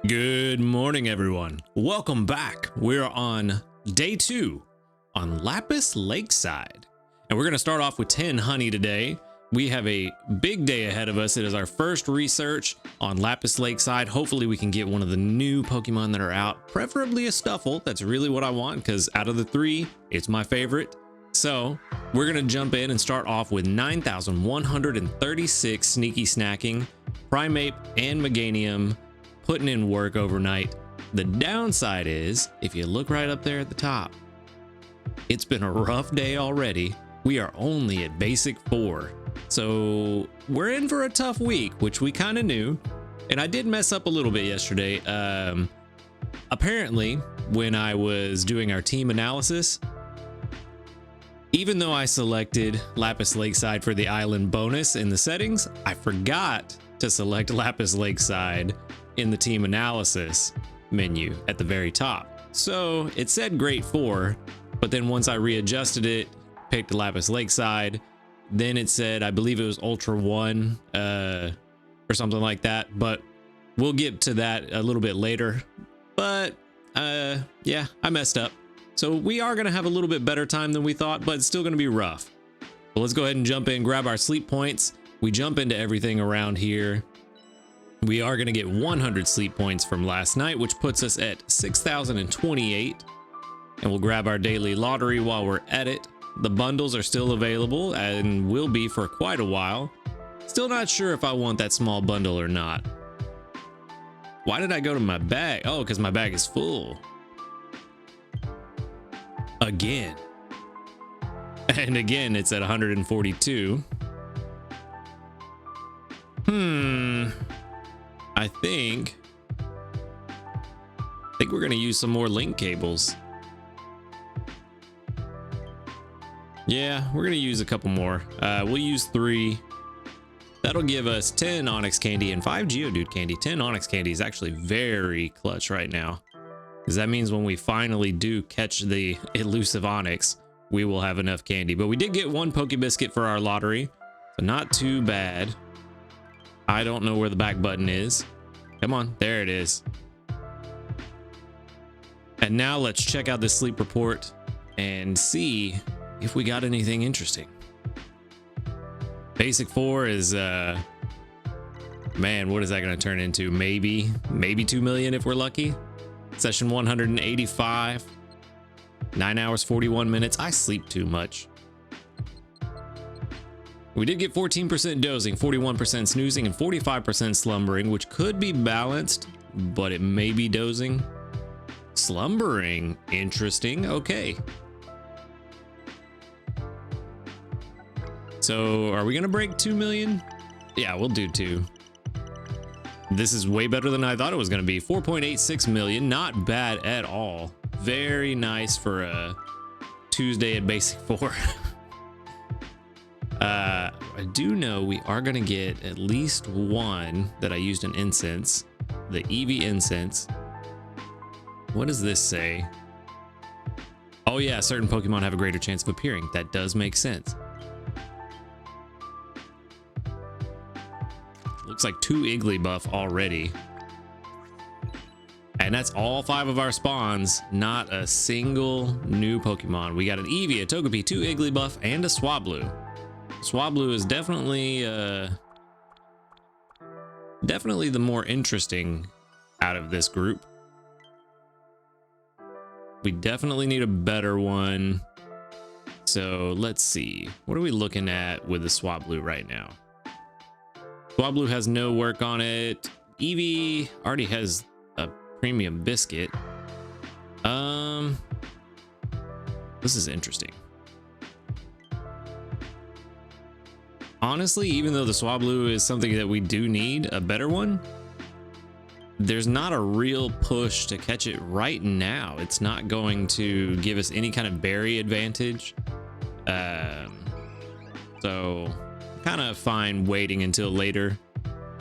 Good morning, everyone. Welcome back. We're on day 2 on Lapis Lakeside, and we're going to start off with 10 honey today. We have a big day ahead of us. It is our first research on Lapis Lakeside. Hopefully we can get one of the new Pokemon that are out, preferably a Stuffle. That's really what I want, because out of the 3, it's my favorite. So we're going to jump in and start off with 9,136 sneaky snacking, Primeape and Meganium, putting in work overnight. The downside is, if you look right up there at the top, it's been a rough day already. We are only at basic 4. So we're in for a tough week, which we kind of knew. And I did mess up a little bit yesterday. Apparently, when I was doing our team analysis, even though I selected Lapis Lakeside for the island bonus in the settings, I forgot to select Lapis Lakeside in the team analysis menu at the very top. So it said grade 4, but then once I readjusted it, picked Lapis Lakeside, then it said, I believe it was Ultra 1 or something like that, but we'll get to that a little bit later. But yeah, I messed up. So we are going to have a little bit better time than we thought, but it's still going to be rough. But let's go ahead and jump in, grab our sleep points. We jump into everything around here. We are going to get 100 sleep points from last night, which puts us at 6,028. And we'll grab our daily lottery while we're at it. The bundles are still available and will be for quite a while. Still not sure if I want that small bundle or not. Why did I go to my bag? Oh, because my bag is full. Again. And again, it's at 142. I think we're going to use some more link cables. Yeah, we're going to use a couple more. We'll use 3. That'll give us 10 Onyx candy and 5 Geodude candy. 10 Onyx candy is actually very clutch right now, because that means when we finally do catch the elusive Onyx, we will have enough candy. But we did get 1 Pokebiscuit for our lottery, so not too bad. I don't know where the back button is. Come on, there it is. And now let's check out this sleep report and see if we got anything interesting. Basic 4 is man, what is that going to turn into? Maybe 2 million if we're lucky. Session 185, 9 hours 41 minutes. I sleep too much. We did get 14% dozing, 41% snoozing, and 45% slumbering, which could be balanced, but it may be dozing. Slumbering, interesting. Okay. So are we gonna break 2 million? Yeah, we'll do 2. This is way better than I thought it was gonna be. 4.86 million, not bad at all. Very nice for a Tuesday at basic 4. I do know we are gonna get at least 1 that I used in incense, the Eevee incense. What does this say? Oh yeah, certain Pokemon have a greater chance of appearing. That does make sense. Looks like 2 Igglybuff already. And that's all 5 of our spawns. Not a single new Pokemon. We got an Eevee, a Togepi, 2 Igglybuff, and a Swablu. Swablu is definitely the more interesting out of this group. We definitely need a better one. So let's see. What are we looking at with the Swablu right now? Swablu has no work on it. Eevee already has a premium biscuit. This is interesting. Honestly, even though the Swablu is something that we do need, a better one, there's not a real push to catch it right now. It's not going to give us any kind of berry advantage. So kind of fine waiting until later.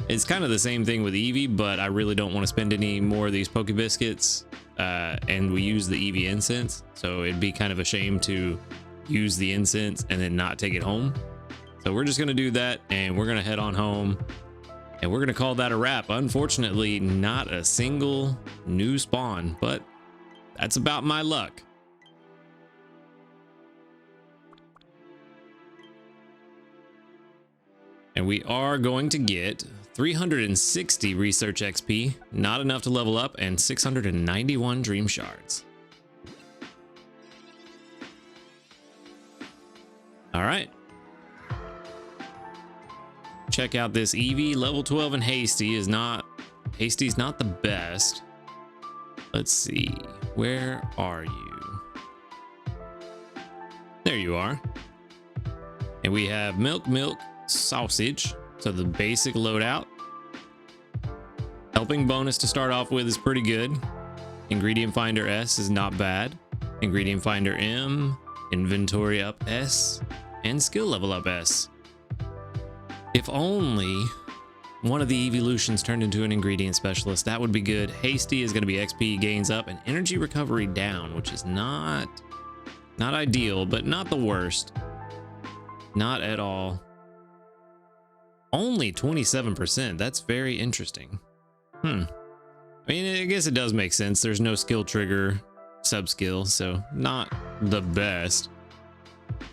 It's kind of the same thing with Eevee, but I really don't want to spend any more of these Pokebiscuits. And we use the Eevee incense, so it'd be kind of a shame to use the incense and then not take it home. So we're just gonna do that, and we're gonna head on home. And we're gonna call that a wrap. Unfortunately, not a single new spawn, but that's about my luck. And we are going to get 360 research XP, not enough to level up, and 691 dream shards. All right. Check out this Eevee, level 12, and Hasty's not the best. Let's see, where are you? There you are. And we have milk, sausage, so the basic loadout. Helping bonus to start off with is pretty good. Ingredient finder S is not bad. Ingredient finder M, inventory up S, and skill level up S. If only one of the evolutions turned into an ingredient specialist, that would be good. Hasty is going to be XP gains up and energy recovery down, which is not ideal, but not the worst. Not at all. Only 27%. That's very interesting. I mean, I guess it does make sense. There's no skill trigger sub skill, so not the best.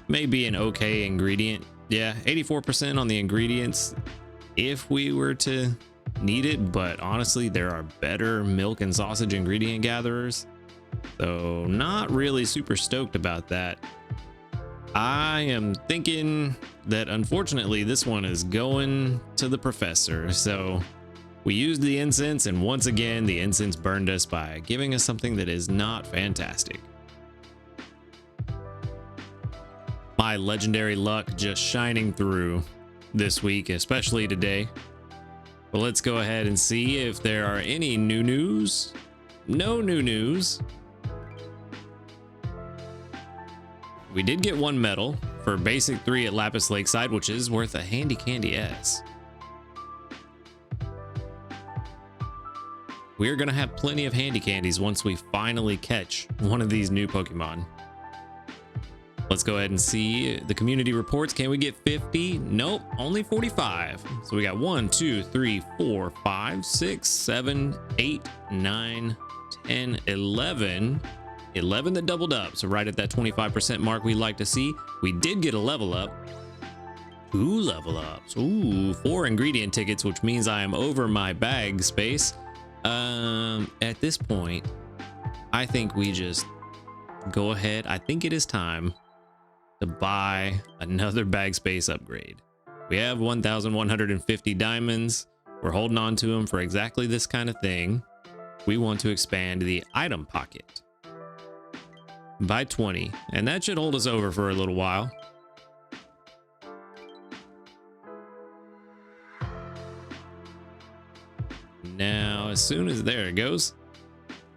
Maybe an okay ingredient. Yeah, 84% on the ingredients if we were to need it, but honestly, there are better milk and sausage ingredient gatherers. So not really super stoked about that. I am thinking that unfortunately this one is going to the professor. So we used the incense, and once again the incense burned us by giving us something that is not fantastic. My legendary luck just shining through this week, especially today. But let's go ahead and see if there are any new news. No new news. We did get one medal for basic 3 at Lapis Lakeside, which is worth a handy candy S. We're gonna have plenty of handy candies once we finally catch one of these new Pokemon. Let's go ahead and see the community reports. Can we get 50? Nope, only 45. So we got 1, 2, 3, 4, 5, 6, 7, 8, 9, 10, 11. 11 that doubled up, so right at that 25% mark we like to see. We did get a level up. 2 level ups. Ooh, 4 ingredient tickets, which means I am over my bag space. At this point, I think we just go ahead. I think it is time to buy another bag space upgrade. We have 1,150 diamonds. We're holding on to them for exactly this kind of thing. We want to expand the item pocket by 20, and that should hold us over for a little while. Now, as soon as there it goes.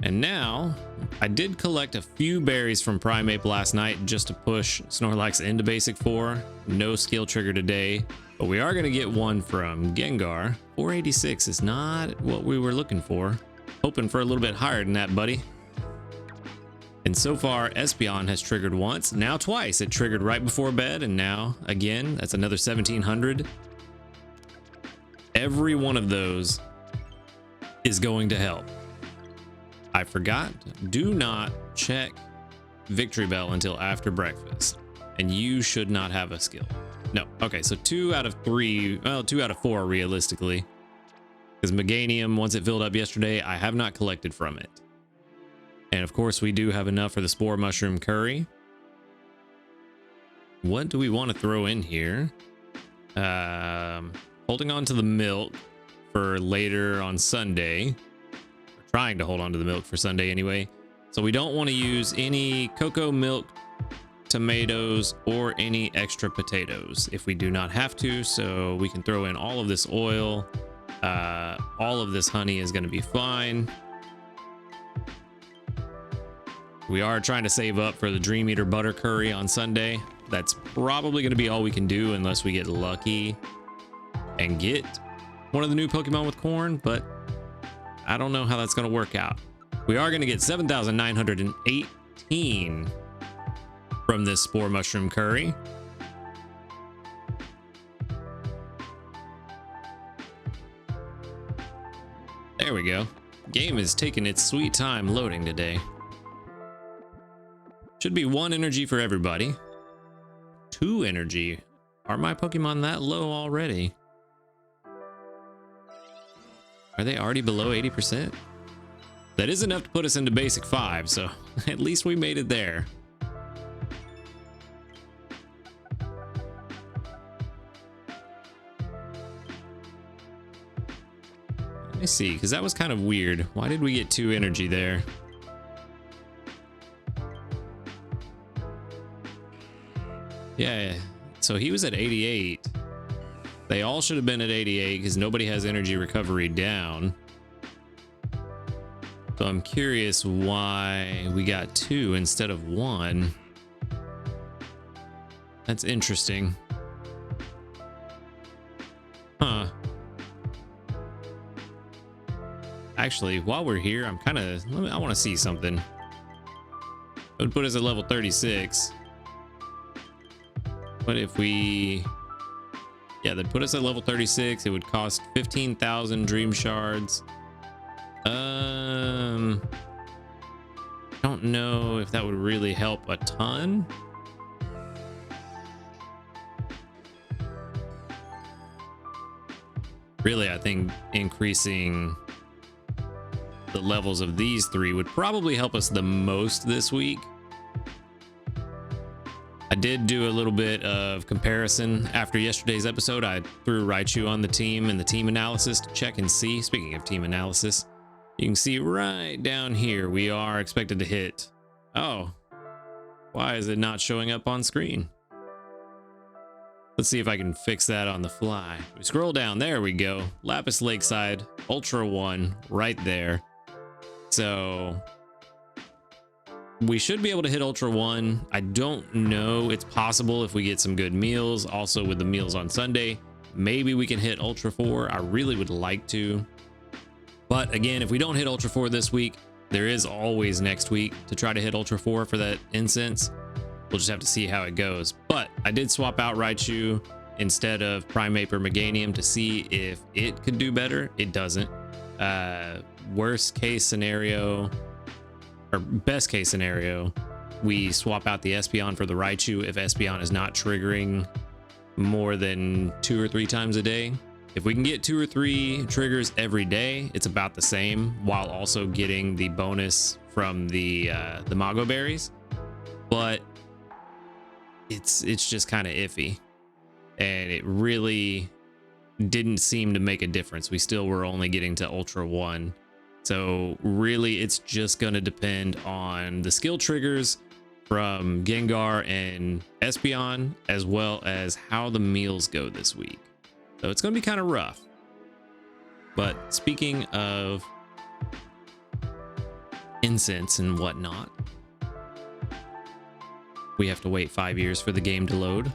And now I did collect a few berries from Primeape last night just to push Snorlax into basic 4. No skill trigger today, but we are going to get one from Gengar. 486 is not what we were looking for. Hoping for a little bit higher than that, buddy. And so far, Espeon has triggered once, now twice. It triggered right before bed, and now again. That's another 1,700. Every one of those is going to help. I forgot, do not check Victory Bell until after breakfast, and you should not have a skill. No, okay, so 2 out of 3, well, 2 out of 4 realistically, because Meganium, once it filled up yesterday, I have not collected from it. And of course, we do have enough for the Spore Mushroom Curry. What do we want to throw in here? Holding on to the milk for later on Sunday. We're trying to hold on to the milk for Sunday anyway. So we don't want to use any cocoa milk, tomatoes, or any extra potatoes if we do not have to. So we can throw in all of this oil. All of this honey is going to be fine. We are trying to save up for the Dream Eater Butter Curry on Sunday. That's probably going to be all we can do unless we get lucky and get one of the new Pokemon with corn, but I don't know how that's going to work out. We are going to get 7,918 from this Spore Mushroom Curry. There we go. Game is taking its sweet time loading today. Should be 1 energy for everybody. 2 energy. Are my Pokemon that low already? Are they already below 80%? That is enough to put us into basic 5, so at least we made it there. Let me see, because that was kind of weird. Why did we get 2 energy there? Yeah, so he was at 88. They all should have been at 88 because nobody has energy recovery down. So I'm curious why we got 2 instead of 1. That's interesting. Huh. Actually, while we're here, I'm kind of... I want to see something. It would put us at level 36. What if we... Yeah, they'd put us at level 36. It would cost 15,000 dream shards. I don't know if that would really help a ton. Really, I think increasing the levels of these 3 would probably help us the most this week. I did do a little bit of comparison after yesterday's episode. I threw Raichu on the team and the team analysis to check and see. Speaking of team analysis, you can see right down here, we are expected to hit. Oh, why is it not showing up on screen? Let's see if I can fix that on the fly. We scroll down, there we go. Lapis Lakeside, Ultra 1, right there. So we should be able to hit Ultra 1. I don't know. It's possible if we get some good meals. Also with the meals on Sunday, maybe we can hit Ultra 4. I really would like to. But again, if we don't hit Ultra 4 this week, there is always next week to try to hit Ultra 4 for that incense. We'll just have to see how it goes. But I did swap out Raichu instead of Primeape or Meganium to see if it could do better. It doesn't. Worst case scenario, or best case scenario, we swap out the Espeon for the Raichu if Espeon is not triggering more than 2 or 3 times a day. If we can get 2 or 3 triggers every day, it's about the same, while also getting the bonus from the Mago berries. But it's just kind of iffy, and it really didn't seem to make a difference. We still were only getting to Ultra 1. So really, it's just going to depend on the skill triggers from Gengar and Espeon, as well as how the meals go this week. So it's going to be kind of rough. But speaking of incense and whatnot, we have to wait 5 years for the game to load.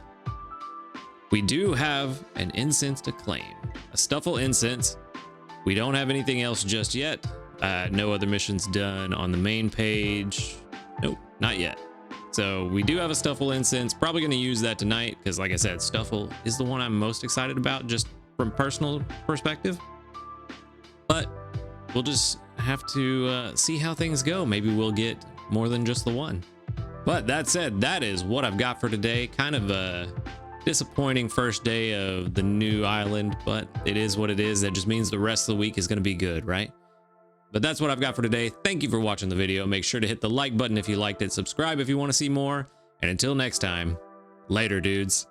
We do have an incense to claim, a Stuffle incense. We don't have anything else just yet. No other missions done on the main page. Nope, not yet. So we do have a Stuffle incense. Probably going to use that tonight because, like I said, Stuffle is the one I'm most excited about, just from personal perspective. But we'll just have to see how things go. Maybe we'll get more than just the one. But that said, that is what I've got for today. Kind of a disappointing first day of the new island, but it is what it is. That just means the rest of the week is going to be good, right? But that's what I've got for today. Thank you for watching the video. Make sure to hit the like button if you liked it, subscribe if you want to see more, and until next time, later dudes.